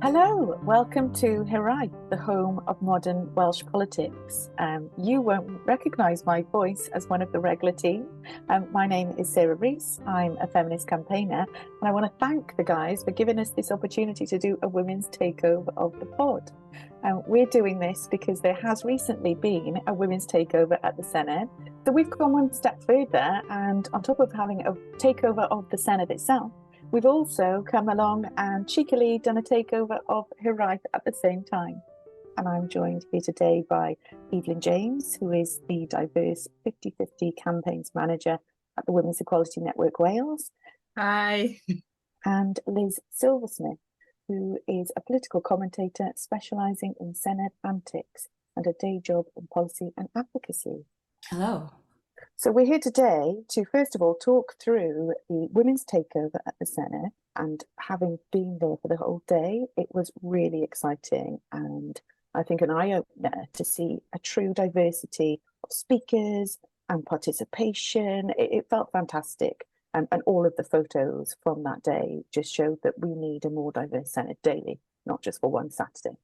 Hello, welcome to Hirai, the home of modern Welsh politics. You won't recognise my voice as one of the regular team. My name is Rees. I'm a feminist campaigner, and I want to thank the guys for giving us this opportunity to do a women's takeover of the pod. We're doing this because there has recently been a women's takeover at the Senedd. So we've gone one step further, and on top of having a takeover of the Senedd itself, we've also come along and cheekily done a takeover of Hirai at the same time. And I'm joined here today by Evelyn James, who is the Diverse 50/50 Campaigns Manager at the Women's Equality Network Wales. Hi. And Liz Silversmith, who is a political commentator specialising in Senedd antics and a day job in policy and advocacy. Hello. So we're here today to, first of all, talk through the women's takeover at the Senedd. And having been there for the whole day, it was really exciting and I think an eye-opener to see a true diversity of speakers and participation. It felt fantastic. And all of the photos from that day just showed that we need a more diverse Senedd daily, not just for one Saturday.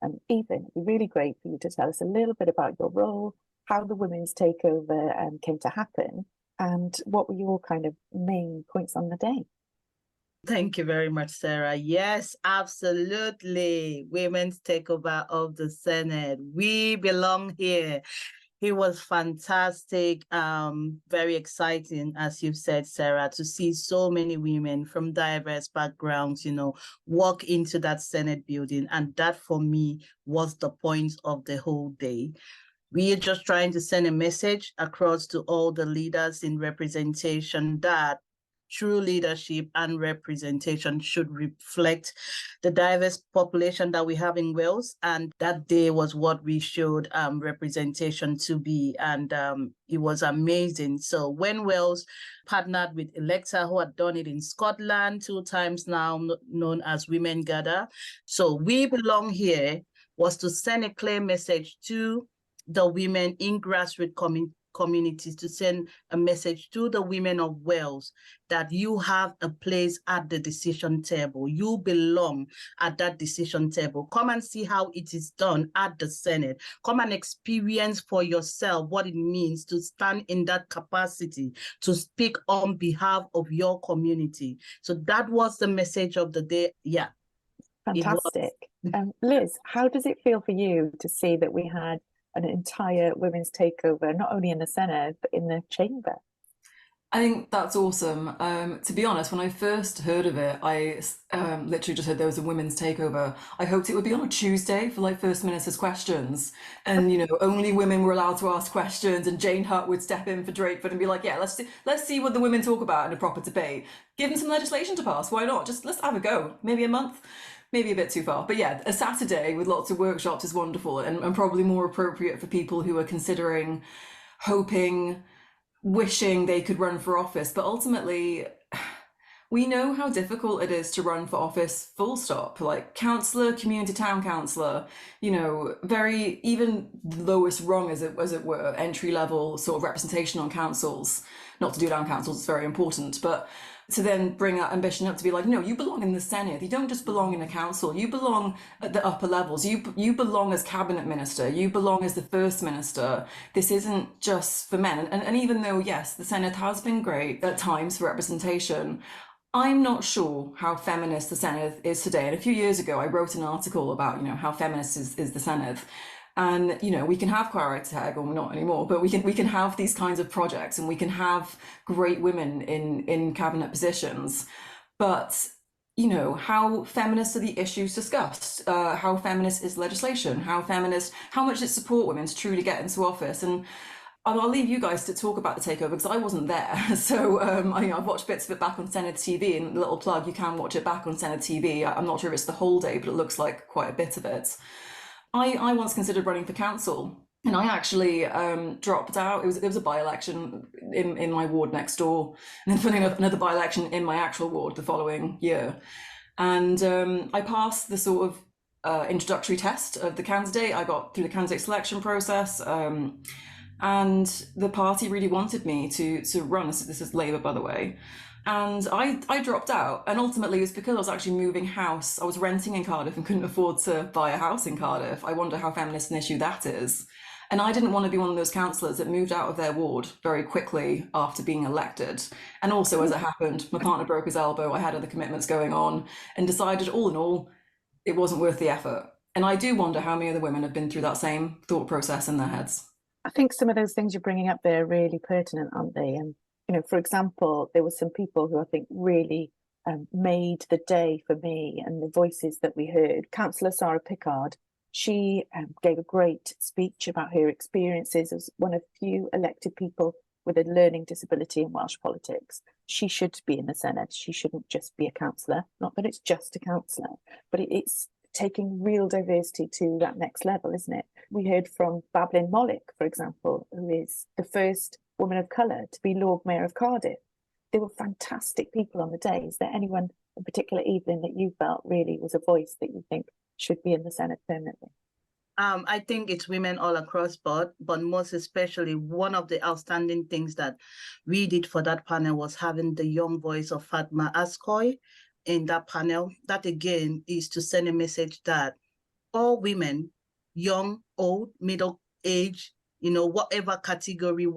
And Evelyn, it'd be really great for you to tell us a little bit about your role, how the women's takeover came to happen, and what were your kind of main points on the day? Thank you very much, Sarah. Yes, absolutely. Women's takeover of the Senedd. We belong here. It was fantastic, very exciting, as you've said, Sarah, to see so many women from diverse backgrounds, walk into that Senedd building. And that, for me, was the point of the whole day. We are just trying to send a message across to all the leaders in representation that true leadership and representation should reflect the diverse population that we have in Wales. And that day was what we showed representation to be. And it was amazing. So when Wales partnered with Electa, who had done it in Scotland 2 times now, known as Women Gather. So We Belong Here was to send a clear message to the women in grassroots communities, to send a message to the women of Wales that you have a place at the decision table. You belong at that decision table. Come and see how it is done at the Senedd. Come and experience for yourself what it means to stand in that capacity, to speak on behalf of your community. So that was the message of the day. Yeah. Fantastic. Liz, how does it feel for you to see that we had an entire women's takeover, not only in the Senedd, but in the chamber? I think that's awesome. To be honest, when I first heard of it, I literally just heard there was a women's takeover. I hoped it would be on a Tuesday for like First Minister's questions. And, only women were allowed to ask questions, and Jane Hutt would step in for Drakeford and be like, yeah, let's see what the women talk about in a proper debate. Give them some legislation to pass. Why not? Just let's have a go. Maybe a month. Maybe a bit too far. But yeah, a Saturday with lots of workshops is wonderful and probably more appropriate for people who are considering, hoping, wishing they could run for office. But ultimately, we know how difficult it is to run for office, full stop. Like councillor, community town councillor, very, even lowest rung, as it were, entry level sort of representation on councils. Not to do down councils, it's very important, but to then bring that ambition up to be like, no, you belong in the Senedd. You don't just belong in a council. You belong at the upper levels. You belong as cabinet minister. You belong as the first minister. This isn't just for men. And even though, yes, the Senedd has been great at times for representation, I'm not sure how feminist the Senedd is today. And a few years ago, I wrote an article about, how feminist is the Senedd. And, we can have Queer Tag, or not anymore, but we can have these kinds of projects, and we can have great women in cabinet positions. But, how feminist are the issues discussed? How feminist is legislation? How much it support women to truly get into office? And I'll leave you guys to talk about the takeover because I wasn't there. So I've watched bits of it back on Senedd TV, and a little plug, you can watch it back on Senedd TV. I'm not sure if it's the whole day, but it looks like quite a bit of it. I once considered running for council, and I actually dropped out. It was a by-election in my ward next door, and then funny enough, another by-election in my actual ward the following year. And I passed the sort of introductory test of the candidate. I got through the candidate selection process, and the party really wanted me to run. This is Labour, by the way. And I dropped out, and ultimately it was because I was actually moving house. I was renting in Cardiff and couldn't afford to buy a house in Cardiff. I wonder how feminist an issue that is. And I didn't want to be one of those councillors that moved out of their ward very quickly after being elected. And also, as it happened, my partner broke his elbow, I had other commitments going on, and decided all in all, it wasn't worth the effort. And I do wonder how many other women have been through that same thought process in their heads. I think some of those things you're bringing up there are really pertinent, aren't they? And, for example, there were some people who I think really made the day for me and the voices that we heard. Councillor Sarah Pickard, she gave a great speech about her experiences as one of few elected people with a learning disability in Welsh politics. She should be in the Senedd. She shouldn't just be a councillor. Not that it's just a councillor, but it's taking real diversity to that next level, isn't it? We heard from Bablin Mollick, for example, who is the first woman of colour to be Lord Mayor of Cardiff. They were fantastic people on the day. Is there anyone in particular, Evelyn, that you felt really was a voice that you think should be in the Senedd permanently? I think it's women all across board, but most especially one of the outstanding things that we did for that panel was having the young voice of Fatma Askoy in that panel. That again is to send a message that all women, young, old, middle age, whatever category,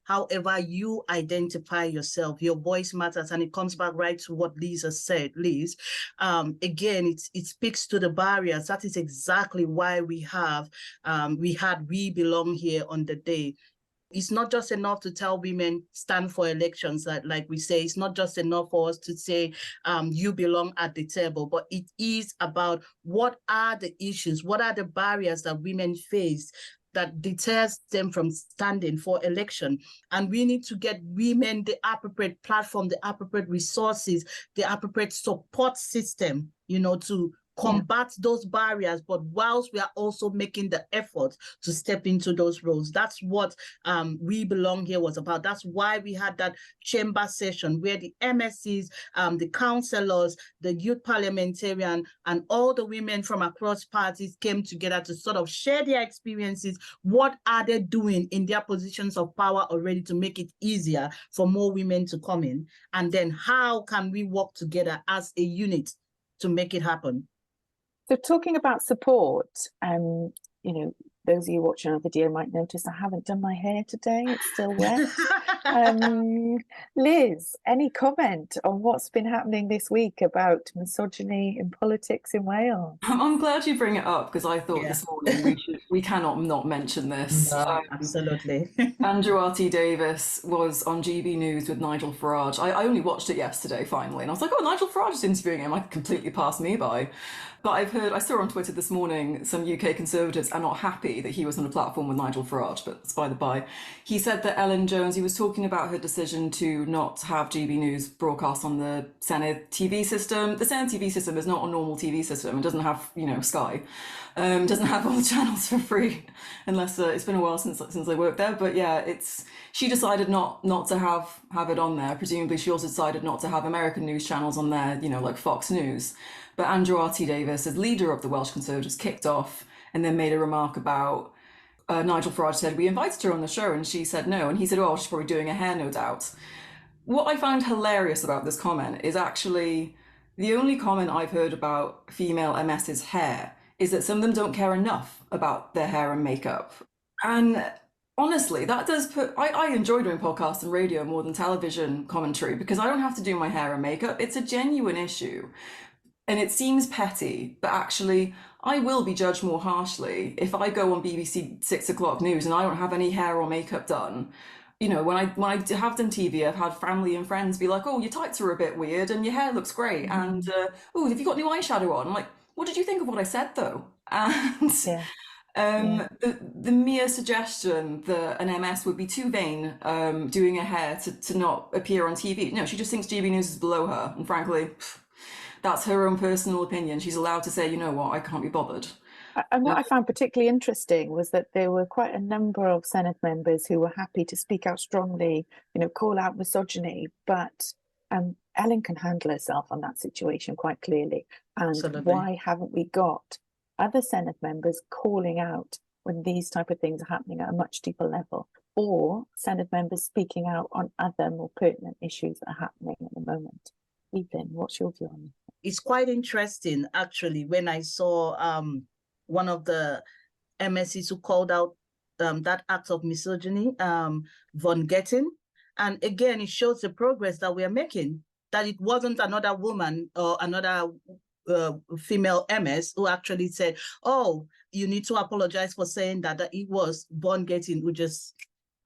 however you identify yourself, your voice matters. And it comes back right to what Lisa said, Liz. Again, it speaks to the barriers. That is exactly why we had We Belong Here on the day. It's not just enough to tell women stand for elections, like we say. It's not just enough for us to say you belong at the table, but it is about what are the issues, what are the barriers that women face that deters them from standing for election. And we need to get women the appropriate platform, the appropriate resources, the appropriate support system, to combat those barriers, but whilst we are also making the effort to step into those roles. That's what We Belong Here was about. That's why we had that chamber session where the MSCs, the councillors, the youth parliamentarian, and all the women from across parties came together to sort of share their experiences. What are they doing in their positions of power already to make it easier for more women to come in? And then how can we work together as a unit to make it happen? So talking about support, those of you watching on the video might notice I haven't done my hair today. It's still wet. Liz, any comment on what's been happening this week about misogyny in politics in Wales? I'm glad you bring it up, because I thought this morning we cannot not mention this. No, absolutely. Andrew R.T. Davis was on GB News with Nigel Farage. I only watched it yesterday, finally, and I was like, oh, Nigel Farage is interviewing him. I completely passed me by. But I saw on Twitter this morning some UK Conservatives are not happy that he was on a platform with Nigel Farage, but it's by the by. He said that Ellen Jones, he was talking about her decision to not have GB News broadcast on the Senedd TV system. The Senedd TV system is not a normal TV system. It doesn't have, Sky. Doesn't have all the channels for free, unless it's been a while since I worked there. But yeah, she decided not to have it on there. Presumably she also decided not to have American news channels on there, like Fox News. But Andrew R.T. Davis, as leader of the Welsh Conservatives, kicked off and then made a remark about Nigel Farage said, we invited her on the show and she said no. And he said, oh, she's probably doing her hair, no doubt. What I found hilarious about this comment is actually the only comment I've heard about female MS's hair is that some of them don't care enough about their hair and makeup. And honestly, that does put... I enjoy doing podcasts and radio more than television commentary because I don't have to do my hair and makeup. It's a genuine issue. And it seems petty, but actually I will be judged more harshly if I go on BBC 6 o'clock news and I don't have any hair or makeup done. When I have done TV, I've had family and friends be like, oh, your tights are a bit weird and your hair looks great. And, oh, have you got new eyeshadow on? I'm like, what did you think of what I said, though? And the mere suggestion that an MS would be too vain doing her hair to not appear on TV. No, she just thinks GB News is below her. And frankly... that's her own personal opinion. She's allowed to say, you know what, I can't be bothered. And what I found particularly interesting was that there were quite a number of Senedd members who were happy to speak out strongly, call out misogyny, but Ellen can handle herself on that situation quite clearly. And Absolutely. Why haven't we got other Senedd members calling out when these type of things are happening at a much deeper level? or Senedd members speaking out on other more pertinent issues that are happening at the moment. Evelyn, what's your view on this? It's quite interesting, actually, when I saw one of the MSCs who called out that act of misogyny, Von Getting. And again, it shows the progress that we are making, that it wasn't another woman or another female MS who actually said, oh, you need to apologize for saying that it was Von Getting who just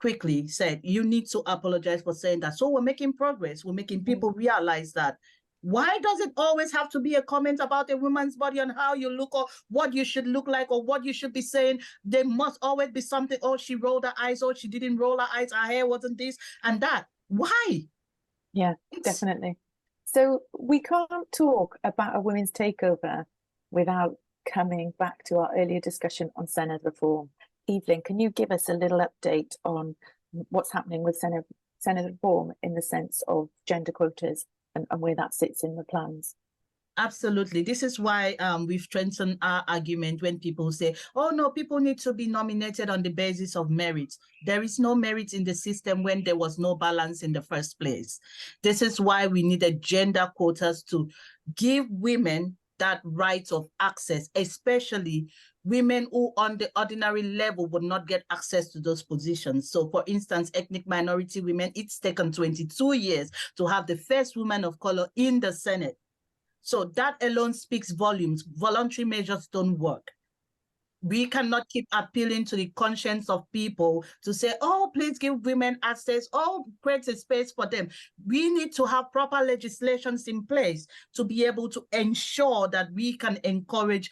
quickly said, you need to apologize for saying that. So we're making progress. We're making people realize that. Why does it always have to be a comment about a woman's body and how you look or what you should look like or what you should be saying? There must always be something, oh, she rolled her eyes, oh, she didn't roll her eyes, her hair wasn't this and that. Why? Yeah, definitely. So we can't talk about a women's takeover without coming back to our earlier discussion on Senedd reform. Evelyn, can you give us a little update on what's happening with Senedd reform in the sense of gender quotas and where that sits in the plans? Absolutely. This is why we've strengthened our argument when people say, oh, no, people need to be nominated on the basis of merit. There is no merit in the system when there was no balance in the first place. This is why we needed gender quotas to give women that right of access, especially women who on the ordinary level would not get access to those positions. So for instance, ethnic minority women, it's taken 22 years to have the first woman of color in the Senate. So that alone speaks volumes. Voluntary measures don't work. We cannot keep appealing to the conscience of people to say, oh, please give women access, oh, create a space for them. We need to have proper legislations in place to be able to ensure that we can encourage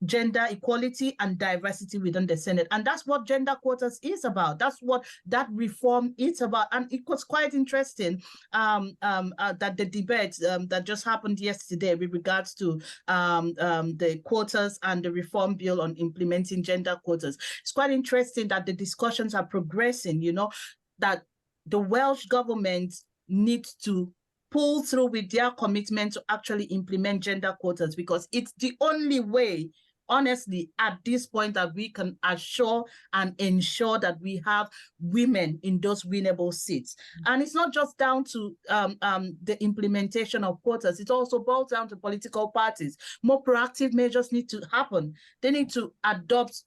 gender equality and diversity within the Senate. And that's what gender quotas is about. That's what that reform is about. And it was quite interesting that the debate that just happened yesterday with regards to the quotas and the reform bill on implementing gender quotas. It's quite interesting that the discussions are progressing, you know, that the Welsh government needs to pull through with their commitment to actually implement gender quotas, because it's the only way, honestly, at this point that we can assure and ensure that we have women in those winnable seats. And it's not just down to the implementation of quotas, it also boils down to political parties. More proactive measures need to happen. They need to adopt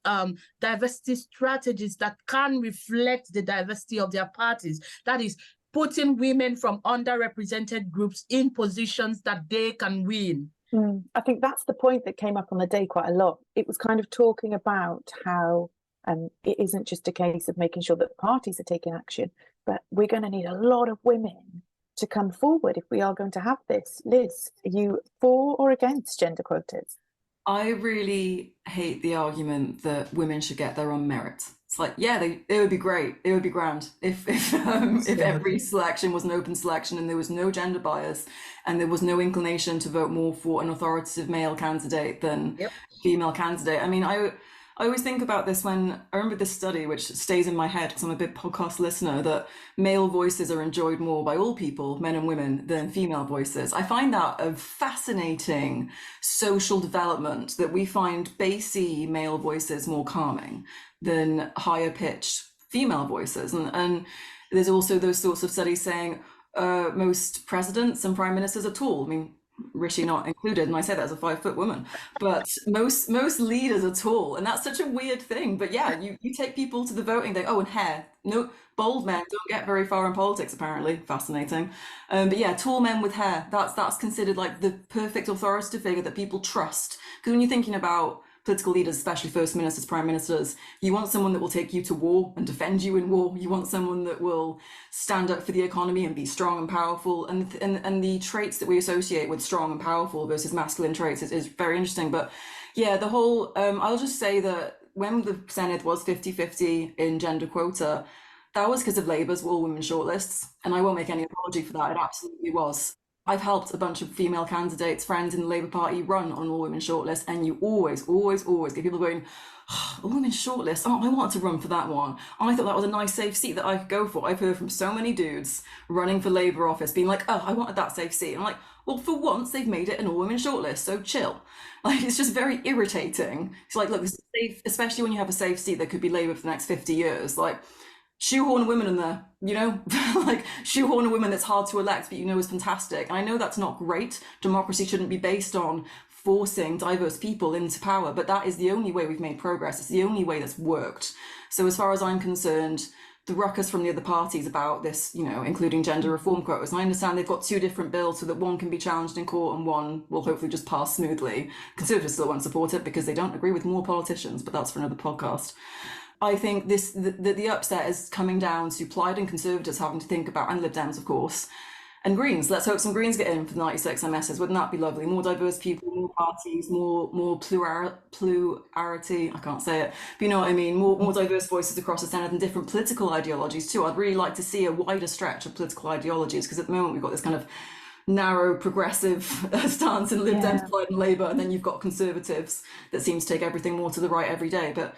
diversity strategies that can reflect the diversity of their parties. That is, putting women from underrepresented groups in positions that they can win. I think that's the point that came up on the day quite a lot. It was kind of talking about how it isn't just a case of making sure that parties are taking action, but we're going to need a lot of women to come forward if we are going to have this. Liz, are you for or against gender quotas? I really hate the argument that women should get there on merit. It's like, yeah, it would be great. It would be grand if every selection was an open selection and there was no gender bias and there was no inclination to vote more for an authoritative male candidate than female candidate. I mean, I always think about this when I remember this study, which stays in my head because I'm a big podcast listener, that male voices are enjoyed more by all people, men and women, than female voices. I find that a fascinating social development, that we find bassy male voices more calming than higher pitched female voices. And there's also those sorts of studies saying most presidents and prime ministers are tall. I mean, Rishi not included, and I say that as a 5-foot woman, but most leaders are tall, and that's such a weird thing. But yeah, you take people to the voting day, oh, and hair. No, bald men don't get very far in politics, apparently. Fascinating. But yeah, tall men with hair, that's considered like the perfect authoritative figure that people trust. Because when you're thinking about political leaders, especially first ministers, prime ministers, you want someone that will take you to war and defend you in war. You want someone that will stand up for the economy and be strong and powerful. And the traits that we associate with strong and powerful versus masculine traits is very interesting. But yeah, the whole, I'll just say that when the Senedd was 50-50 in gender quota, that was because of Labour's all-women shortlists. And I won't make any apology for that. It absolutely was. I've helped a bunch of female candidates, friends in the Labour Party, run on an all-women shortlist, and you always get people going, oh, all-women shortlist, oh, I wanted to run for that one. I thought that was a nice, safe seat that I could go for. I've heard from so many dudes running for Labour office being like, oh, I wanted that safe seat. And I'm like, well, for once, they've made it an all-women shortlist, so chill. Like, it's just very irritating. It's like, look, this is safe, especially when you have a safe seat that could be Labour for the next 50 years. Like, shoehorn women in there, you know, like shoehorn a woman that's hard to elect, but you know is fantastic. And I know that's not great. Democracy shouldn't be based on forcing diverse people into power, but that is the only way we've made progress. It's the only way that's worked. So as far as I'm concerned, the ruckus from the other parties about this, you know, including gender reform quotas, and I understand they've got two different bills so that one can be challenged in court and one will hopefully just pass smoothly. Conservatives still won't support it because they don't agree with more politicians, but that's for another podcast. I think the upset is coming down to Plaid and Conservatives having to think about, and Lib Dems, of course, and Greens. Let's hope some Greens get in for the 96 MSs. Wouldn't that be lovely? More diverse people, more parties, more plurality. I can't say it, but you know what I mean. More diverse voices across the Senedd and different political ideologies too. I'd really like to see a wider stretch of political ideologies, because at the moment we've got this kind of narrow progressive stance in Lib Dems, Plaid and Labour, and then you've got Conservatives that seem to take everything more to the right every day. But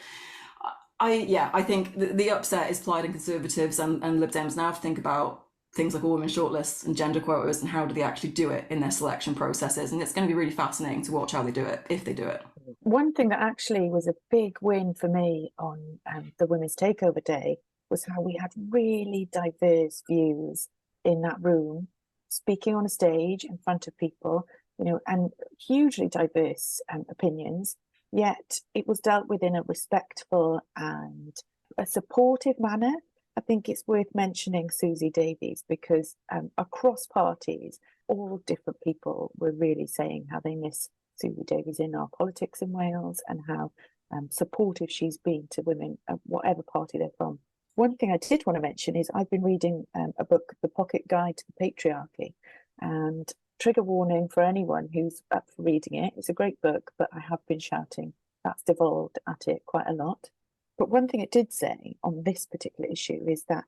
I think the upset is Plaid and Conservatives and Lib Dems now have to think about things like all women shortlists and gender quotas and how do they actually do it in their selection processes. And it's going to be really fascinating to watch how they do it, if they do it. One thing that actually was a big win for me on the Women's Takeover Day was how we had really diverse views in that room, speaking on a stage in front of people, you know, and hugely diverse opinions. Yet it was dealt with in a respectful and a supportive manner. I think it's worth mentioning Susie Davies because across parties, all different people were really saying how they miss Susie Davies in our politics in Wales and how supportive she's been to women, whatever party they're from. One thing I did want to mention is I've been reading a book, The Pocket Guide to the Patriarchy, and trigger warning for anyone who's up for reading it. It's a great book, but I have been shouting. That's devolved at it quite a lot. But one thing it did say on this particular issue is that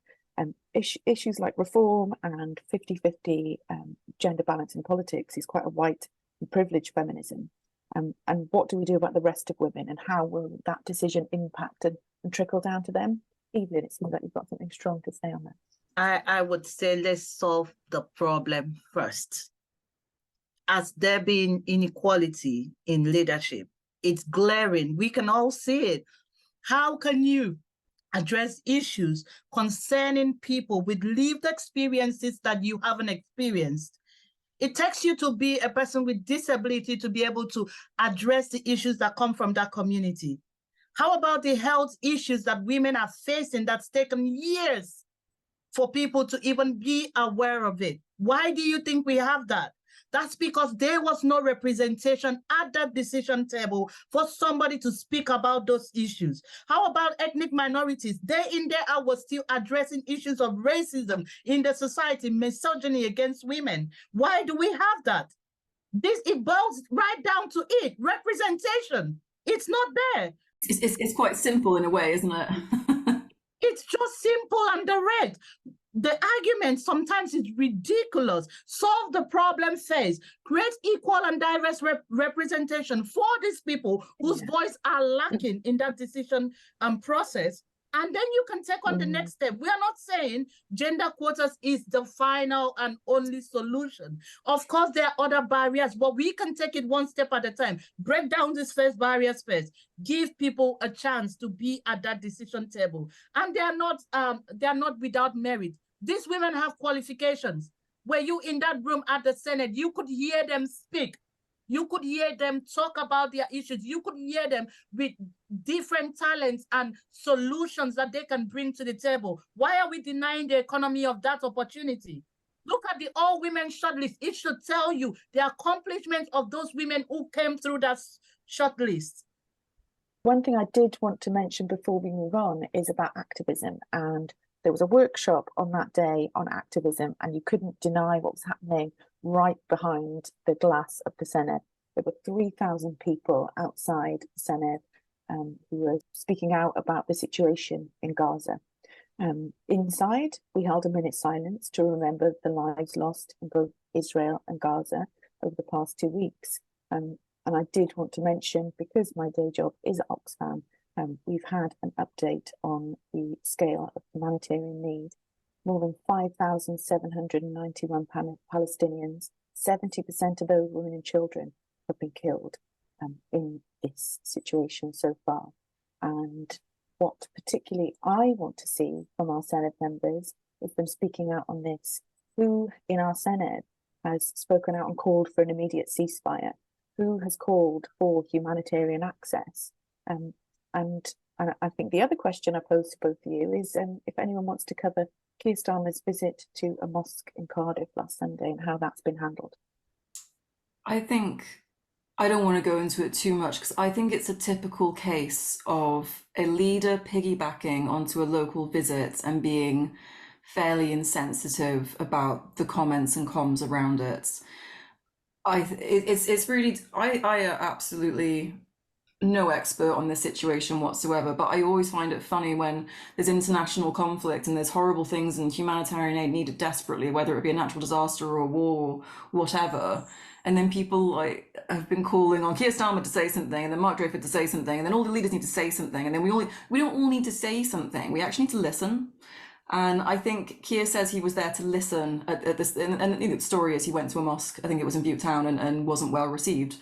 issues like reform and 50-50 gender balance in politics is quite a white and privileged feminism. And what do we do about the rest of women, and how will that decision impact and trickle down to them? Evelyn, it seems like you've got something strong to say on that. I would say let's solve the problem first. As there being inequality in leadership, it's glaring. We can all see it. How can you address issues concerning people with lived experiences that you haven't experienced? It takes you to be a person with disability to be able to address the issues that come from that community. How about the health issues that women are facing that's taken years for people to even be aware of it? Why do you think we have that? That's because there was no representation at that decision table for somebody to speak about those issues. How about ethnic minorities? Day in, day out, was still addressing issues of racism in the society, misogyny against women. Why do we have that? It boils right down to it, representation. It's not there. It's quite simple in a way, isn't it? It's just simple and direct. The argument sometimes is ridiculous. Solve the problem first. Create equal and diverse representation for these people whose voice are lacking in that decision process. And then you can take on the next step. We are not saying gender quotas is the final and only solution. Of course, there are other barriers, but we can take it one step at a time. Break down these first barriers first. Give people a chance to be at that decision table. And they are not without merit. These women have qualifications. Were you in that room at the Senedd, you could hear them speak. You could hear them talk about their issues. You could hear them with different talents and solutions that they can bring to the table. Why are we denying the economy of that opportunity? Look at the all-women shortlist. It should tell you the accomplishments of those women who came through that shortlist. One thing I did want to mention before we move on is about activism. And there was a workshop on that day on activism, and you couldn't deny what was happening right behind the glass of the Senedd. There were 3,000 people outside the Senedd who were speaking out about the situation in Gaza. Inside, we held a minute's silence to remember the lives lost in both Israel and Gaza over the past 2 weeks. And I did want to mention, because my day job is at Oxfam, we've had an update on the scale of humanitarian need. More than 5,791 Palestinians, 70% of those women and children, have been killed in this situation so far. And what particularly I want to see from our Senedd members is them speaking out on this. Who in our Senedd has spoken out and called for an immediate ceasefire? Who has called for humanitarian access? And I think the other question I pose to both of you is if anyone wants to cover Keir Starmer's visit to a mosque in Cardiff last Sunday and how that's been handled. I think I don't want to go into it too much because I think it's a typical case of a leader piggybacking onto a local visit and being fairly insensitive about the comments and comms around it. It's really I absolutely no expert on this situation whatsoever, but I always find it funny when there's international conflict and there's horrible things and humanitarian aid needed desperately, whether it be a natural disaster or a war or whatever. And then people like have been calling on Keir Starmer to say something, and then Mark Drayford to say something, and then all the leaders need to say something, and then we don't all need to say something. We actually need to listen. And I think Keir says he was there to listen at this, and the story is he went to a mosque, I think it was in Butte Town, and wasn't well received.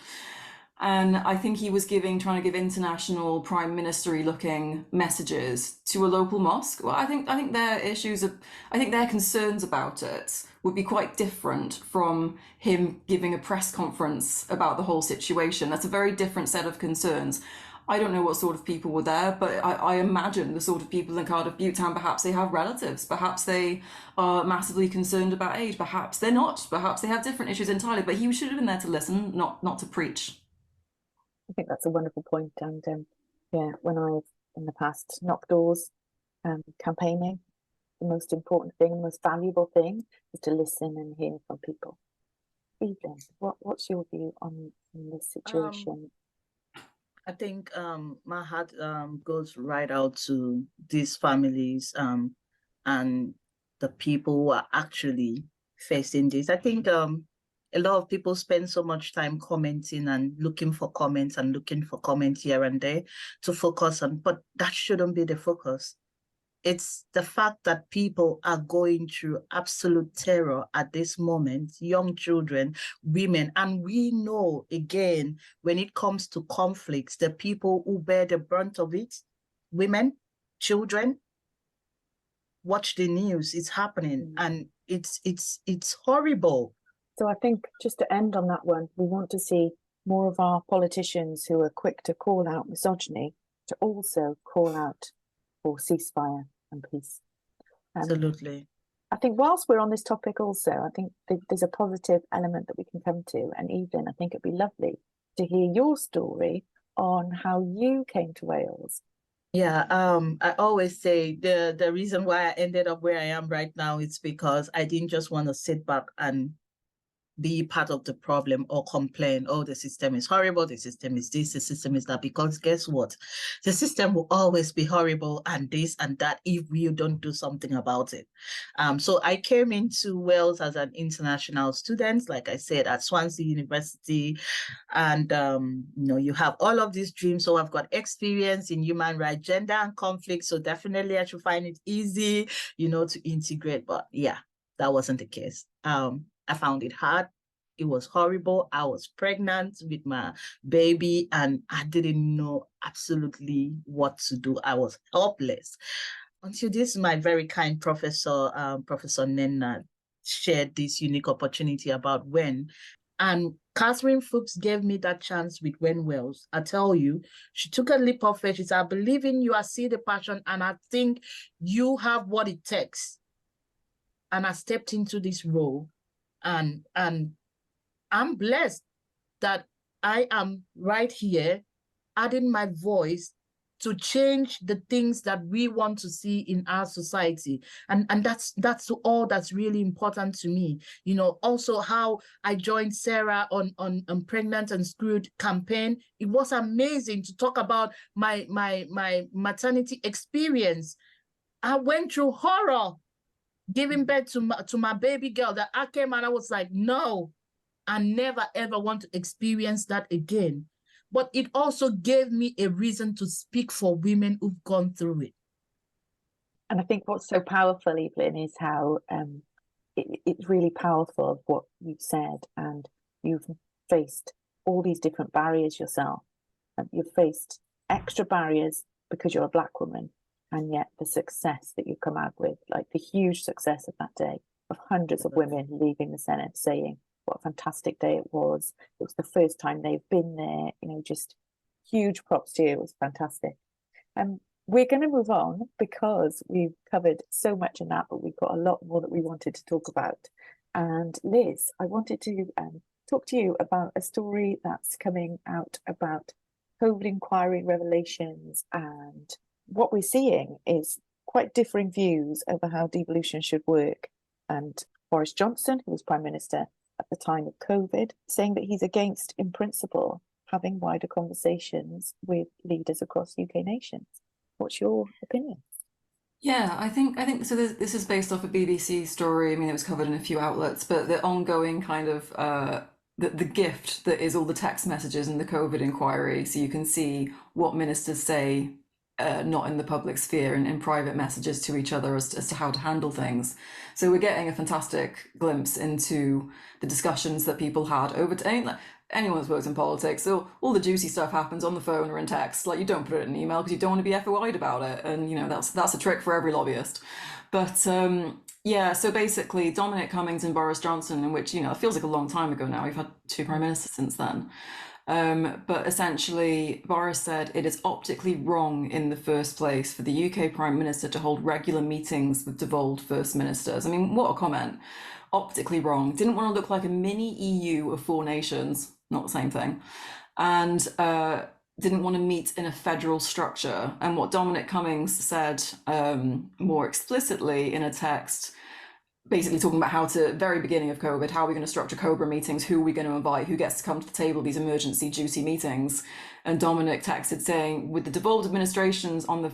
And I think he was trying to give international prime minister-y looking messages to a local mosque. Well, I think their I think their concerns about it would be quite different from him giving a press conference about the whole situation. That's a very different set of concerns. I don't know what sort of people were there, but I imagine the sort of people in Cardiff Butte Town, perhaps they have relatives, perhaps they are massively concerned about aid, perhaps they're not, perhaps they have different issues entirely, but he should have been there to listen, not to preach. I think that's a wonderful point. And yeah, when I've in the past knocked doors, campaigning, the most important thing, the most valuable thing is to listen and hear from people. Evelyn, what's your view on this situation? I think my heart goes right out to these families and the people who are actually facing this. I think a lot of people spend so much time commenting and looking for comments here and there to focus on, but that shouldn't be the focus. It's the fact that people are going through absolute terror at this moment, young children, women, and we know, again, when it comes to conflicts, the people who bear the brunt of it, women, children. Watch the news, it's happening, and it's horrible. So I think just to end on that one, we want to see more of our politicians who are quick to call out misogyny to also call out for ceasefire and peace. Absolutely. I think whilst we're on this topic also, I think there's a positive element that we can come to. And Evelyn, I think it'd be lovely to hear your story on how you came to Wales. Yeah, I always say the reason why I ended up where I am right now is because I didn't just want to sit back and be part of the problem or complain, oh, the system is horrible, the system is this, the system is that, because guess what? The system will always be horrible and this and that if you don't do something about it. So I came into Wales as an international student, like I said, at Swansea University. And, you have all of these dreams. So I've got experience in human rights, gender and conflict. So definitely I should find it easy, to integrate. But yeah, that wasn't the case. I found it hard. It was horrible. I was pregnant with my baby and I didn't know absolutely what to do. I was helpless until my very kind professor, Professor Nenna, shared this unique opportunity about WEN. And Catherine Fuchs gave me that chance with WEN Wales. I tell you, she took a leap of faith. She said, I believe in you. I see the passion and I think you have what it takes. And I stepped into this role. And I'm blessed that I am right here adding my voice to change the things that we want to see in our society. And that's all that's really important to me. Also how I joined Sarah on Pregnant and Screwed campaign. It was amazing to talk about my maternity experience. I went through horror giving birth to my baby girl, that I came and I was like, no, I never ever want to experience that again. But it also gave me a reason to speak for women who've gone through it. And I think what's so powerful, Evelyn, is how it's really powerful what you've said, and you've faced all these different barriers yourself. And you've faced extra barriers because you're a black woman. And yet the success that you come out with, like the huge success of that day, of hundreds of women leaving the Senedd saying what a fantastic day it was. It was the first time they've been there, just huge props to you. It was fantastic. We're going to move on because we've covered so much in that, but we've got a lot more that we wanted to talk about. And Liz, I wanted to talk to you about a story that's coming out about COVID inquiry revelations, and what we're seeing is quite differing views over how devolution should work. And Boris Johnson, who was Prime Minister at the time of COVID, saying that he's against, in principle, having wider conversations with leaders across UK nations. What's your opinion? Yeah, I think so. This is based off a BBC story. I mean, it was covered in a few outlets, but the ongoing kind of the gift that is all the text messages in the COVID inquiry, so you can see what ministers say, not in the public sphere, and in private messages to each other as to how to handle things. So we're getting a fantastic glimpse into the discussions that people had over anyone that's worked in politics. So all the juicy stuff happens on the phone or in text. Like, you don't put it in an email because you don't want to be FOI'd about it. And that's a trick for every lobbyist. But yeah, so basically Dominic Cummings and Boris Johnson, in which, it feels like a long time ago now. We've had 2 prime ministers since then. But essentially, Boris said it is optically wrong in the first place for the UK Prime Minister to hold regular meetings with devolved First Ministers. I mean, what a comment. Optically wrong. Didn't want to look like a mini EU of 4 nations, not the same thing. And didn't want to meet in a federal structure. And what Dominic Cummings said more explicitly in a text, basically talking about how to, very beginning of COVID, how are we going to structure COBRA meetings, who are we going to invite, who gets to come to the table, these emergency juicy meetings. And Dominic texted saying, with the devolved administrations on the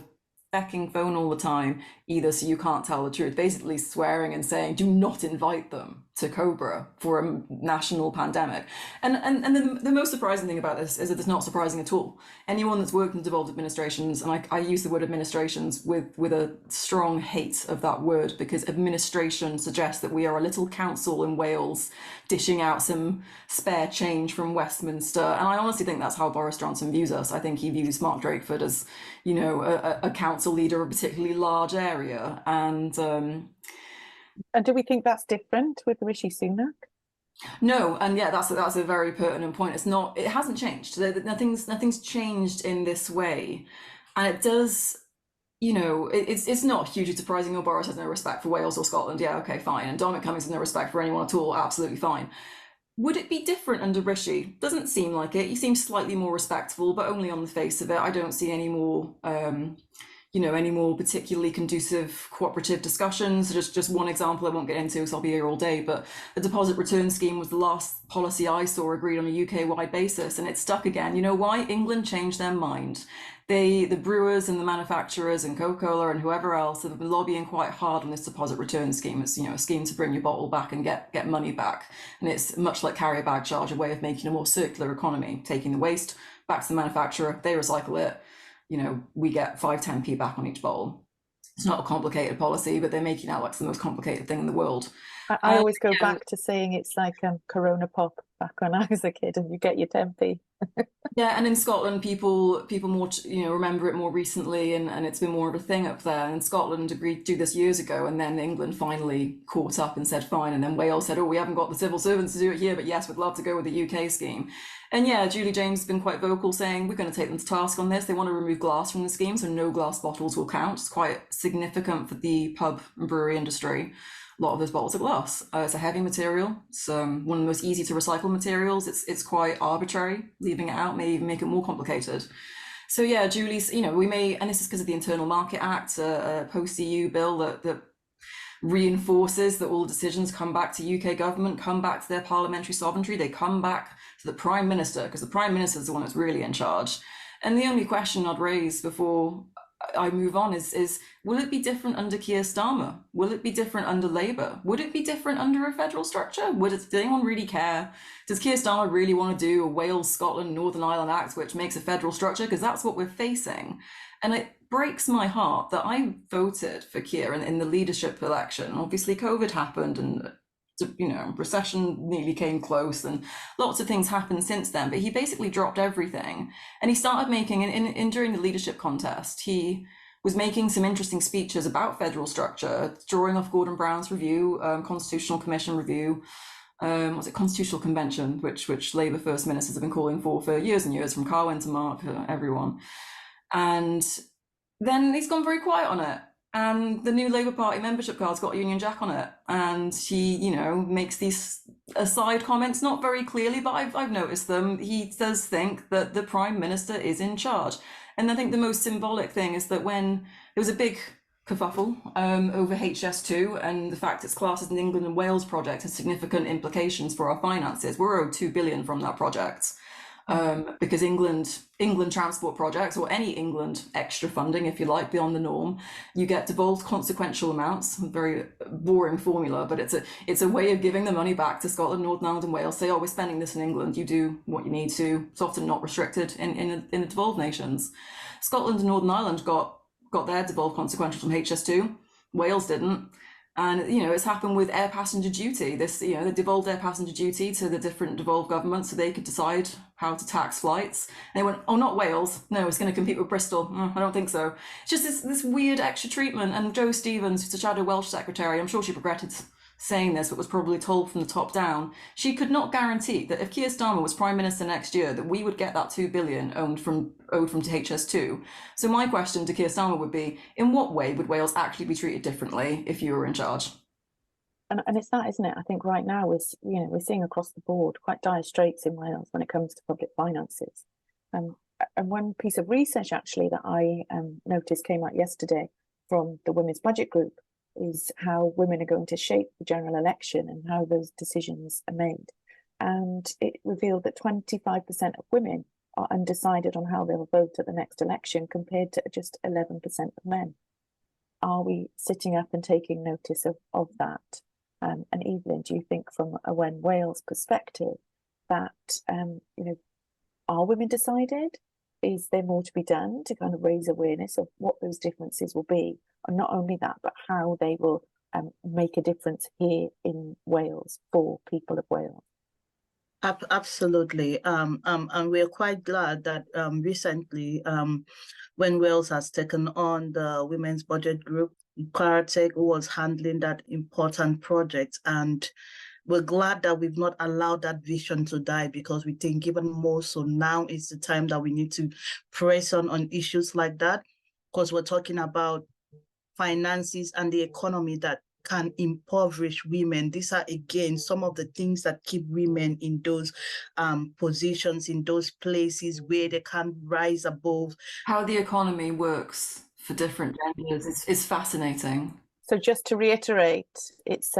fecking phone all the time, either so you can't tell the truth, basically swearing and saying, do not invite them to COBRA for a national pandemic. And the most surprising thing about this is that it's not surprising at all. Anyone that's worked in devolved administrations, and I use the word administrations with a strong hate of that word, because administration suggests that we are a little council in Wales dishing out some spare change from Westminster. And I honestly think that's how Boris Johnson views us. I think he views Mark Drakeford as, a council leader of a particularly large area. And do we think that's different with Rishi Sunak? No, and yeah, that's a very pertinent point. It hasn't changed. Nothing's changed in this way, and it does. It's not hugely surprising. Boris has no respect for Wales or Scotland. Yeah, okay, fine. And Dominic Cummings has no respect for anyone at all. Absolutely fine. Would it be different under Rishi? Doesn't seem like it. He seems slightly more respectful, but only on the face of it. I don't see any more. Any more particularly conducive cooperative discussions. Just one example I won't get into because I'll be here all day, but the deposit return scheme was the last policy I saw agreed on a UK-wide basis, and it's stuck again. You know why? England changed their mind. The brewers and the manufacturers and Coca-Cola and whoever else have been lobbying quite hard on this deposit return scheme. It's a scheme to bring your bottle back and get money back. And it's much like carrier bag charge, a way of making a more circular economy, taking the waste back to the manufacturer, they recycle it. We get 5-10p back on each bottle. It's not a complicated policy, but they're making it out like it's the most complicated thing in the world. I always go back to saying it's like Corona Pop back when I was a kid, and you get your 10p. Yeah, and in Scotland, people more remember it more recently, and it's been more of a thing up there. And Scotland agreed to do this years ago, and then England finally caught up and said fine, and then Wales said, oh, we haven't got the civil servants to do it here, but yes, we'd love to go with the UK scheme. And yeah, Julie James has been quite vocal saying we're going to take them to task on this. They want to remove glass from the scheme, so no glass bottles will count. It's quite significant for the pub and brewery industry. A lot of those bottles are glass. It's a heavy material. It's one of the most easy to recycle materials. It's quite arbitrary. Leaving it out may even make it more complicated. So yeah, Julie's, we may, and this is because of the Internal Market Act, a post-EU bill that reinforces that all decisions come back to UK government, come back to their parliamentary sovereignty. They come back to the Prime Minister, because the Prime Minister is the one that's really in charge. And the only question I'd raise before I move on is will it be different under Keir Starmer? Will it be different under Labour? Would it be different under a federal structure? Does anyone really care? Does Keir Starmer really want to do a Wales, Scotland, Northern Ireland Act which makes a federal structure? Because that's what we're facing. And it breaks my heart that I voted for Keir in the leadership election. Obviously COVID happened and recession nearly came close, and lots of things happened since then. But he basically dropped everything, and he started making during the leadership contest, he was making some interesting speeches about federal structure, drawing off Gordon Brown's review, Constitutional Commission review, Constitutional Convention, which Labour First Ministers have been calling for years and years, from Carwyn to Mark, everyone. And then he's gone very quiet on it. And the new Labour Party membership card's got Union Jack on it. And he, makes these aside comments, not very clearly, but I've noticed them. He does think that the Prime Minister is in charge. And I think the most symbolic thing is that when there was a big kerfuffle over HS2 and the fact it's classed as an England and Wales project has significant implications for our finances. We're owed $2 billion from that project. Because England transport projects, or any England extra funding, if you like, beyond the norm, you get devolved consequential amounts. Very boring formula, but it's a way of giving the money back to Scotland, Northern Ireland, and Wales. Say, oh, we're spending this in England. You do what you need to. It's often not restricted in the devolved nations. Scotland and Northern Ireland got their devolved consequential from HS2. Wales didn't. And, it's happened with air passenger duty. They devolved air passenger duty to the different devolved governments so they could decide how to tax flights. And they went, oh, not Wales. No, it's going to compete with Bristol. I don't think so. It's just this weird extra treatment. And Jo Stevens, who's the Shadow Welsh Secretary, I'm sure she regretted saying this, but was probably told from the top down, she could not guarantee that if Keir Starmer was Prime Minister next year, that we would get that $2 billion owed from HS2. So my question to Keir Starmer would be, in what way would Wales actually be treated differently if you were in charge? And it's that, isn't it? I think right now we're seeing across the board quite dire straits in Wales when it comes to public finances. And one piece of research actually that I noticed came out yesterday from the Women's Budget Group is how women are going to shape the general election and how those decisions are made. And it revealed that 25% of women are undecided on how they'll vote at the next election compared to just 11% of men. Are we sitting up and taking notice of that? And Evelyn, do you think from a Wales perspective that, are women decided? Is there more to be done to kind of raise awareness of what those differences will be? And not only that, but how they will make a difference here in Wales for people of Wales. Absolutely. And we're quite glad that recently, when Wales has taken on the Women's Budget Group, Cardiff was handling that important project. And we're glad that we've not allowed that vision to die, because we think even more so now is the time that we need to press on issues like that, because we're talking about finances and the economy that can impoverish women. These are, again, some of the things that keep women in those positions, in those places where they can't rise above. How the economy works for different genders is fascinating. So just to reiterate, it's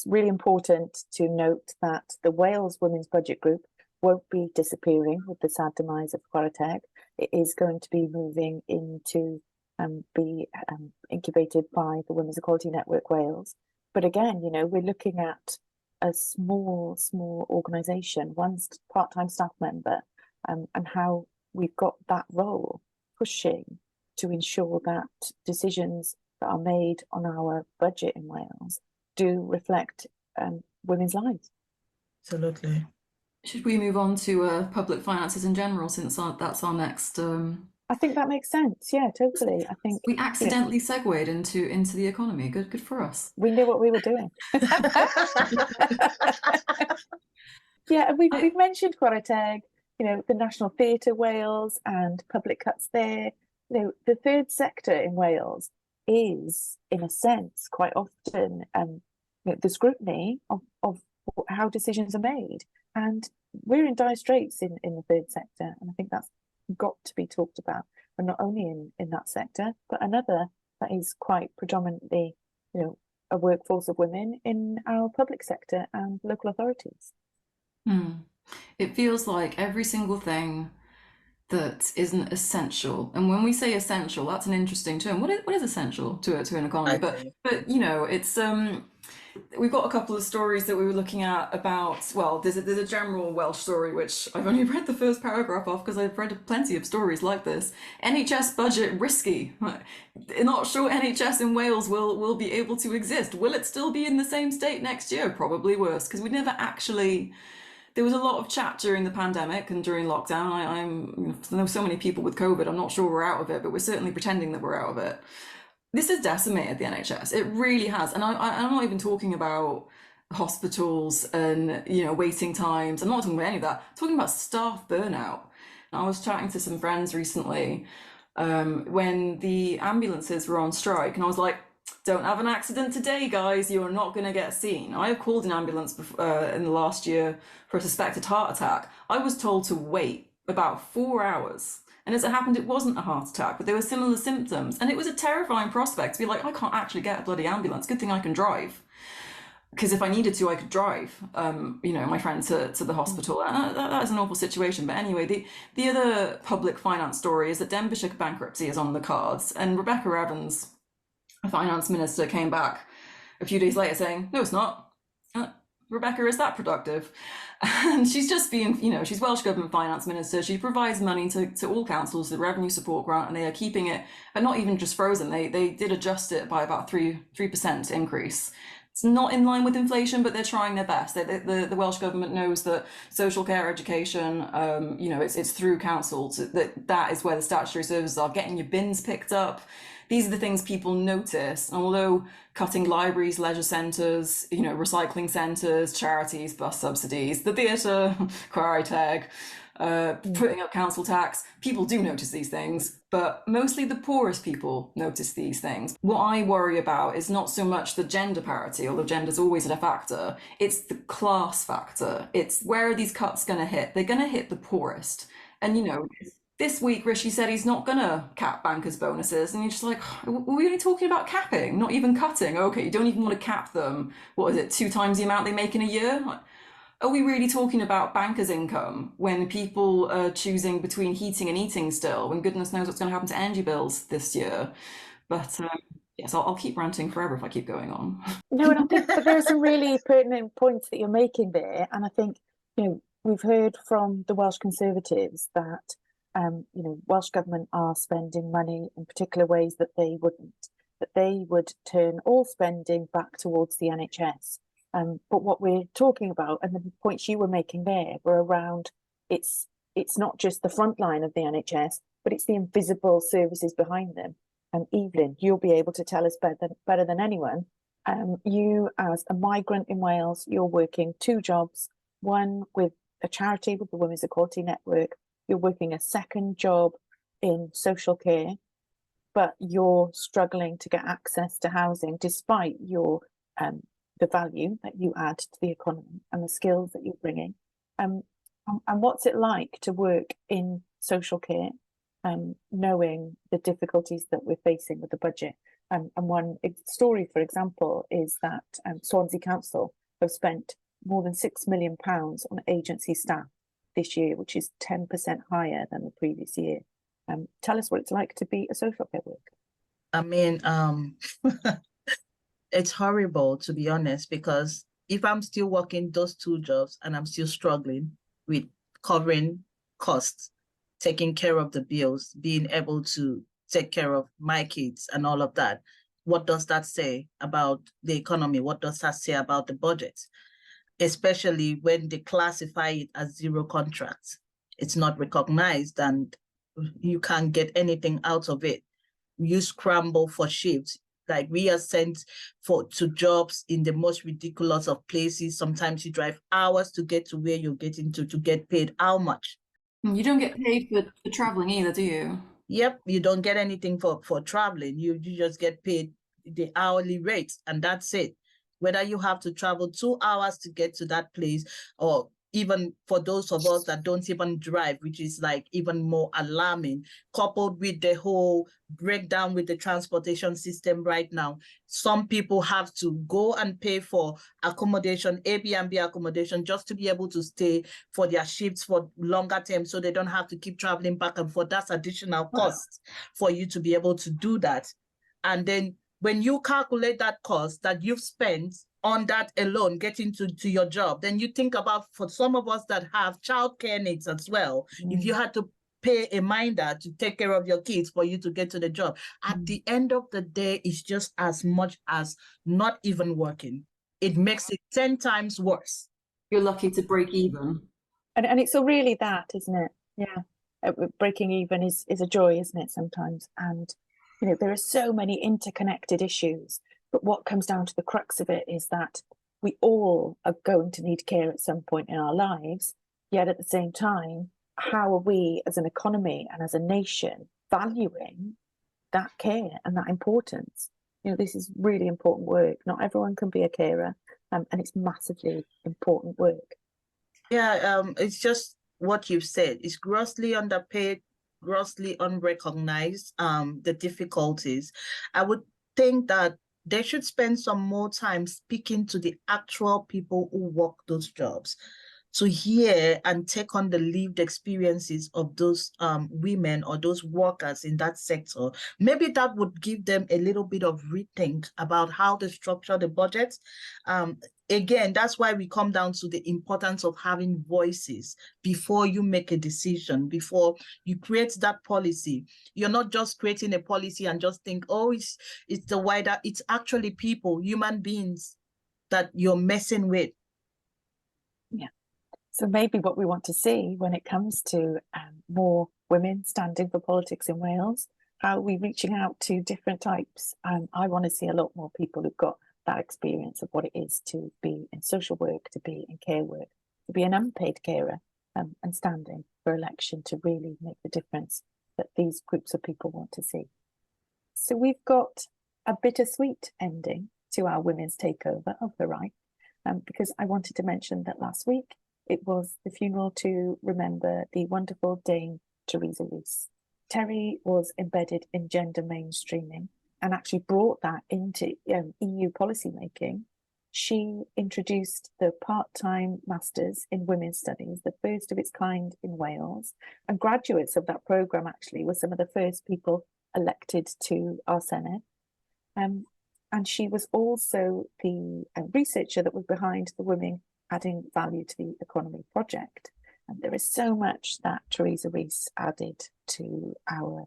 really important to note that the Wales Women's Budget Group won't be disappearing with the sad demise of Cardiff. It is going to be moving into be incubated by the Women's Equality Network Wales. But again, we're looking at a small organisation, one part-time staff member, and how we've got that role pushing to ensure that decisions that are made on our budget in Wales do reflect women's lives. Absolutely. Should we move on to public finances in general, since that's our next... I think that makes sense. Yeah, totally. I think we accidentally segued into the economy. Good for us. We knew what we were doing. Yeah, and we've mentioned Cardiff, the National Theatre Wales and public cuts there. The third sector in Wales is, in a sense, quite often the scrutiny of how decisions are made. And we're in dire straits in the third sector. And I think that's got to be talked about, and not only in that sector, but another that is quite predominantly, a workforce of women in our public sector and local authorities. It feels like every single thing that isn't essential, and when we say essential, that's an interesting term. What is essential to an economy? But it's we've got a couple of stories that we were looking at about, well, there's a general Welsh story, which I've only read the first paragraph of because I've read plenty of stories like this. NHS budget risky. Not sure NHS in Wales will be able to exist. Will it still be in the same state next year? Probably worse, because we never actually... There was a lot of chat during the pandemic and during lockdown. I know so many people with COVID. I'm not sure we're out of it, but we're certainly pretending that we're out of it. This has decimated the NHS. It really has. And I'm not even talking about hospitals and, waiting times. I'm not talking about any of that. I'm talking about staff burnout. I was chatting to some friends recently when the ambulances were on strike, and I was like, don't have an accident today, guys. You're not going to get seen. I have called an ambulance in the last year for a suspected heart attack. I was told to wait about 4 hours. And as it happened, it wasn't a heart attack, but there were similar symptoms. And it was a terrifying prospect to be like, I can't actually get a bloody ambulance. Good thing I can drive. Because if I needed to, I could drive, my friend to the hospital. That is an awful situation. But anyway, the other public finance story is that Denbighshire bankruptcy is on the cards. And Rebecca Evans, a finance minister, came back a few days later saying, no, it's not. Rebecca, is that productive? And she's just being, she's Welsh Government Finance Minister. She provides money to all councils, the revenue support grant, and they are keeping it, and not even just frozen. They did adjust it by about 3% increase. It's not in line with inflation, but they're trying their best. The Welsh Government knows that social care, education, it's through councils, that is where the statutory services are. Getting your bins picked up. These are the things people notice. And although cutting libraries, leisure centres, recycling centres, charities, bus subsidies, the theatre, Quarry Tag, putting up council tax, people do notice these things, but mostly the poorest people notice these things. What I worry about is not so much the gender parity, although gender's always a factor, it's the class factor. It's where are these cuts going to hit? They're going to hit the poorest. And, this week, Rishi said he's not going to cap bankers' bonuses. And you're just like, were we only talking about capping, not even cutting? Okay, you don't even want to cap them. What is it, 2 times the amount they make in a year? Are we really talking about bankers' income when people are choosing between heating and eating still, when goodness knows what's going to happen to energy bills this year? But yes, I'll keep ranting forever if I keep going on. No, and I think but there are some really pertinent points that you're making there. And I think, we've heard from the Welsh Conservatives that Welsh Government are spending money in particular ways that they wouldn't, that they would turn all spending back towards the NHS. But what we're talking about, and the points you were making there, were around it's not just the front line of the NHS, but it's the invisible services behind them. And Evelyn, you'll be able to tell us better than anyone. You, as a migrant in Wales, you're working 2 jobs, one with a charity, with the Women's Equality Network. You're working a second job in social care, but you're struggling to get access to housing despite your the value that you add to the economy and the skills that you're bringing. And what's it like to work in social care, knowing the difficulties that we're facing with the budget? And one story, for example, is that Swansea Council have spent more than £6 million on agency staff this year, which is 10% higher than the previous year. Tell us what it's like to be a social care worker. I mean, it's horrible, to be honest, because if I'm still working those 2 jobs and I'm still struggling with covering costs, taking care of the bills, being able to take care of my kids and all of that, what does that say about the economy? What does that say about the budget? Especially when they classify it as zero contracts. It's not recognized and you can't get anything out of it. You scramble for shifts. Like we are sent to jobs in the most ridiculous of places. Sometimes you drive hours to get to where you're getting to get paid how much? You don't get paid for traveling either, do you? Yep, you don't get anything for traveling. You just get paid the hourly rate and that's it. Whether you have to travel 2 hours to get to that place, or even for those of us that don't even drive, which is like even more alarming, coupled with the whole breakdown with the transportation system right now. Some people have to go and pay for accommodation, Airbnb accommodation, just to be able to stay for their shifts for longer term, so they don't have to keep traveling back and forth. That's additional cost for you to be able to do that. And then when you calculate that cost that you've spent on that alone, getting to your job. Then you think about, for some of us that have childcare needs as well, if you had to pay a minder to take care of your kids for you to get to the job, at the end of the day, it's just as much as not even working. It makes it 10 times worse. You're lucky to break even. And it's really that, isn't it? Yeah. Breaking even is a joy, isn't it, sometimes? And, you know, there are so many interconnected issues, but what comes down to the crux of it is that we all are going to need care at some point in our lives, yet at the same time, how are we as an economy and as a nation valuing that care and that importance? You know, this is really important work. Not everyone can be a carer, and it's massively important work. Yeah, it's just what you've said. It's grossly underpaid, grossly unrecognized, the difficulties. I would think that they should spend some more time speaking to the actual people who work those jobs, to hear and take on the lived experiences of those women or those workers in that sector. Maybe that would give them a little bit of rethink about how they structure the budget. Again, that's why we come down to the importance of having voices before you make a decision, before you create that policy. You're not just creating a policy and just think, oh, it's the wider, it's actually people, human beings that you're messing with. Yeah. So maybe what we want to see when it comes to more women standing for politics in Wales, how are we reaching out to different types? I want to see a lot more people who've got that experience of what it is to be in social work, to be in care work, to be an unpaid carer, and standing for election to really make the difference that these groups of people want to see. So we've got a bittersweet ending to our women's takeover of the right, because I wanted to mention that last week it was the funeral to remember the wonderful Dame Theresa Rees. Terry was embedded in gender mainstreaming and actually brought that into EU policymaking. She introduced the part-time Masters in Women's Studies, the first of its kind in Wales, and graduates of that programme actually were some of the first people elected to our Senedd. And she was also the researcher that was behind the Women Adding Value to the Economy project. And there is so much that Theresa Rees added to our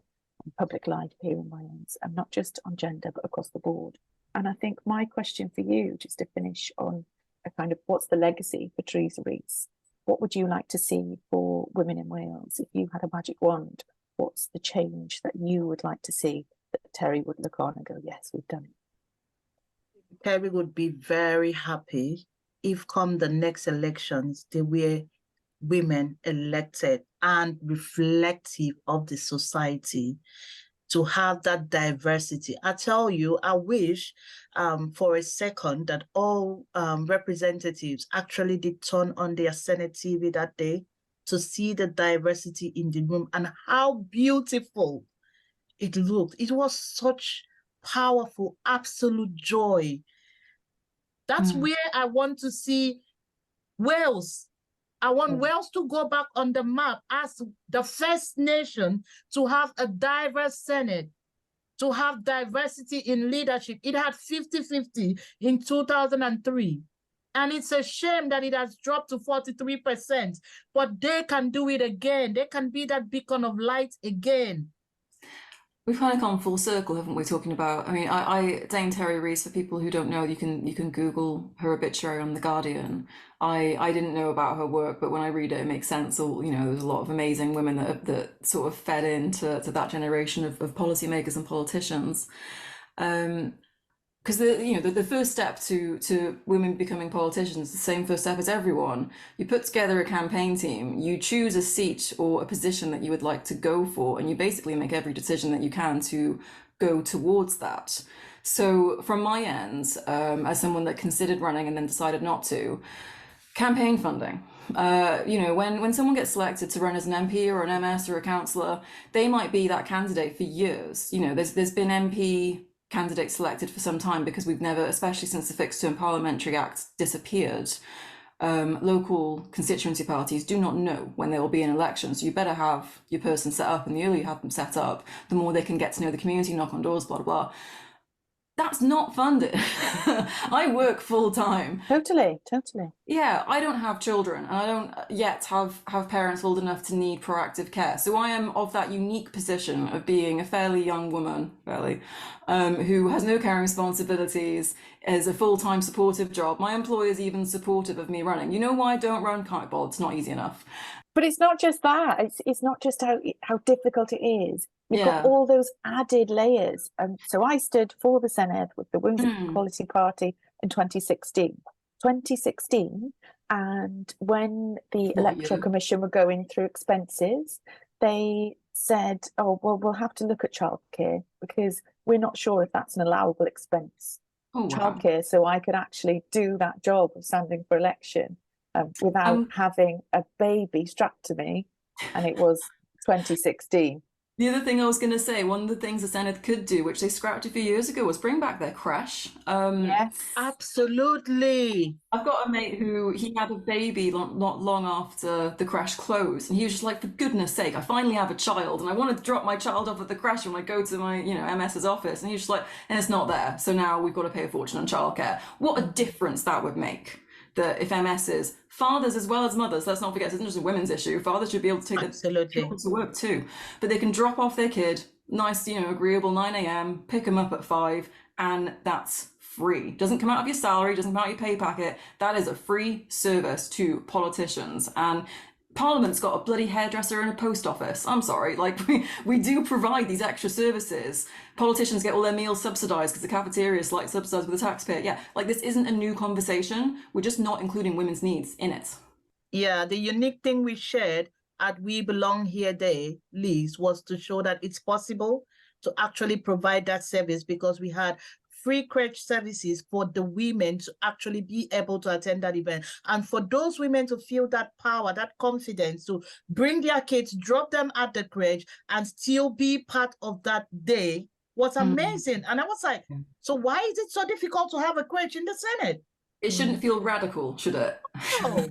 public life here in Wales, and not just on gender, but across the board. And I think my question for you, just to finish on a kind of what's the legacy for Theresa Rees? What would you like to see for women in Wales? If you had a magic wand, what's the change that you would like to see that Terry would look on and go, yes, we've done it? Terry would be very happy if come the next elections, there were women elected and reflective of the society, to have that diversity. I tell you, I wish for a second that all representatives actually did turn on their Senate TV that day to see the diversity in the room and how beautiful it looked. It was such powerful, absolute joy. That's where I want to see Wales. I want Wales to go back on the map as the first nation to have a diverse Senate, to have diversity in leadership. It had 50-50 in 2003. And it's a shame that it has dropped to 43%, but they can do it again. They can be that beacon of light again. We've kind of gone full circle, haven't we, talking about, I mean, Dame Terry Rees, for people who don't know, you can Google her obituary on The Guardian. I didn't know about her work, but when I read it, it makes sense. Or, you know, there's a lot of amazing women that sort of fed into that generation of policymakers and politicians. Because the first step to women becoming politicians, the same first step as everyone. You put together a campaign team, you choose a seat or a position that you would like to go for, and you basically make every decision that you can to go towards that. So from my end, as someone that considered running and then decided not to, campaign funding. When someone gets selected to run as an MP or an MS or a councillor, they might be that candidate for years. You know, there's been MP candidates selected for some time because we've never, especially since the Fixed Term Parliamentary Act disappeared, local constituency parties do not know when there will be an election. So you better have your person set up, and the earlier you have them set up, the more they can get to know the community, knock on doors, blah, blah, blah. That's not funded. I work full time. Totally. Yeah, I don't have children, and I don't yet have parents old enough to need proactive care. So I am of that unique position of being a fairly young woman, who has no caring responsibilities, is a full-time supportive job. My employer is even supportive of me running. You know why I don't run? Can't be bothered. It's not easy enough. But it's not just that. It's not just how difficult it is. You've got Yeah. all those added layers. So I stood for the Senedd with the Women's Equality Party in 2016. 2016, and when the Electoral Commission were going through expenses, they said, "Oh, well, we'll have to look at childcare because we're not sure if that's an allowable expense." Oh, wow. Childcare, so I could actually do that job of standing for election. Without having a baby strapped to me, and it was 2016. The other thing I was going to say, one of the things the Senedd could do, which they scrapped a few years ago, was bring back their creche. Yes, absolutely. I've got a mate who he had a baby not long after the creche closed, and he was just like, for goodness sake, I finally have a child, and I want to drop my child off at the creche when I go to my, MS's office, and he's just like, and it's not there, so now we've got to pay a fortune on childcare. What a difference that would make. That if MSs, fathers as well as mothers, let's not forget, it's not just a women's issue. Fathers should be able to take their children to work too, but they can drop off their kid, nice, agreeable 9 a.m, pick them up at 5, and that's free. Doesn't come out of your salary, doesn't come out of your pay packet. That is a free service to politicians. And Parliament's got a bloody hairdresser and a post office. I'm sorry, we do provide these extra services. Politicians get all their meals subsidised because the cafeteria is subsidised with the taxpayer. Yeah, this isn't a new conversation. We're just not including women's needs in it. Yeah, the unique thing we shared at We Belong Here Day, Liz, was to show that it's possible to actually provide that service, because we had free crèche services for the women to actually be able to attend that event, and for those women to feel that power, that confidence to bring their kids, drop them at the crèche, and still be part of that day was amazing. And I was like, so why is it so difficult to have a crèche in the Senedd? It shouldn't feel radical, should it? No.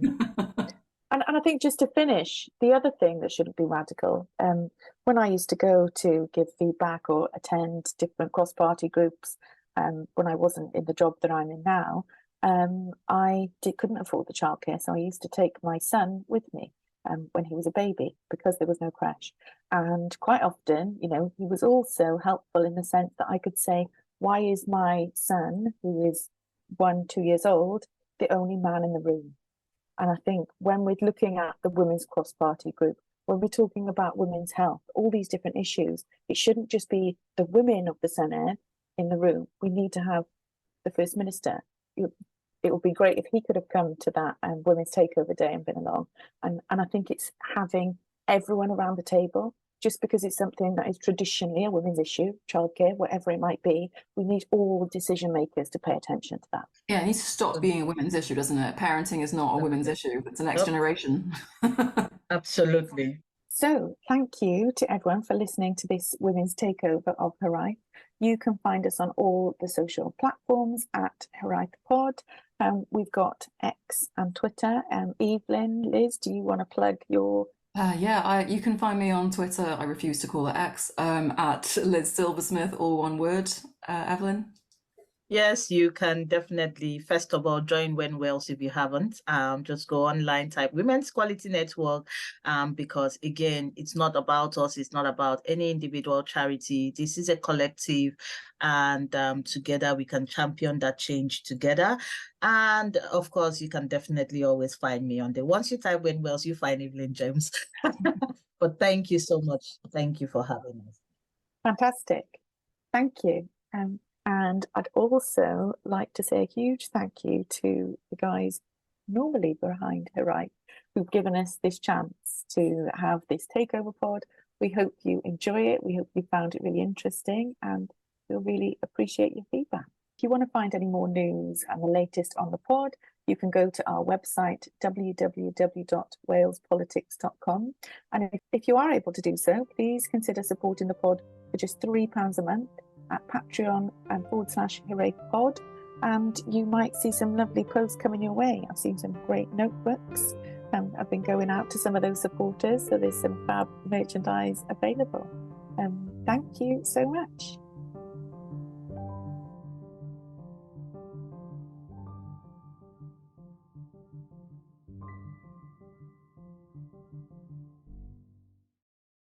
And I think, just to finish, the other thing that shouldn't be radical, when I used to go to give feedback or attend different cross-party groups, when I wasn't in the job that I'm in now, couldn't afford the childcare, so I used to take my son with me when he was a baby, because there was no crèche. And quite often, he was also helpful in the sense that I could say, why is my son, who is 1-2 years old, the only man in the room? And I think when we're looking at the women's cross-party group, when we're talking about women's health, all these different issues, it shouldn't just be the women of the Senedd in the room. We need to have the First Minister. It would be great if he could have come to that Women's Takeover Day and been along. And I think it's having everyone around the table. Just because it's something that is traditionally a women's issue, childcare, whatever it might be, we need all decision makers to pay attention to that. Yeah, it needs to stop being a women's issue, doesn't it? Parenting is not a women's issue, it's the next generation. Absolutely. So thank you to everyone for listening to this Women's Takeover of Heraeth. You can find us on all the social platforms at Heraeth Pod. We've got X and Twitter. Evelyn, Liz, do you want to plug your... you can find me on Twitter. I refuse to call it X. At Liz Silversmith, all one word. Evelyn? Yes, you can definitely, first of all, join When Wales if you haven't. Just go online, type Women's Quality Network, because again, it's not about us, it's not about any individual charity. This is a collective, and together we can champion that change together. And of course, you can definitely always find me on there. Once you type When Wales, you find Evelyn James. But thank you so much. Thank you for having us. Fantastic. Thank you. And I'd also like to say a huge thank you to the guys normally behind Heraeth who've given us this chance to have this takeover pod. We hope you enjoy it. We hope you found it really interesting, and we'll really appreciate your feedback. If you want to find any more news and the latest on the pod, you can go to our website, www.walespolitics.com. And if you are able to do so, please consider supporting the pod for just £3 a month at Patreon/Heraeth Pod, and you might see some lovely posts coming your way. I've seen some great notebooks. I've been going out to some of those supporters, so there's some fab merchandise available. Thank you so much.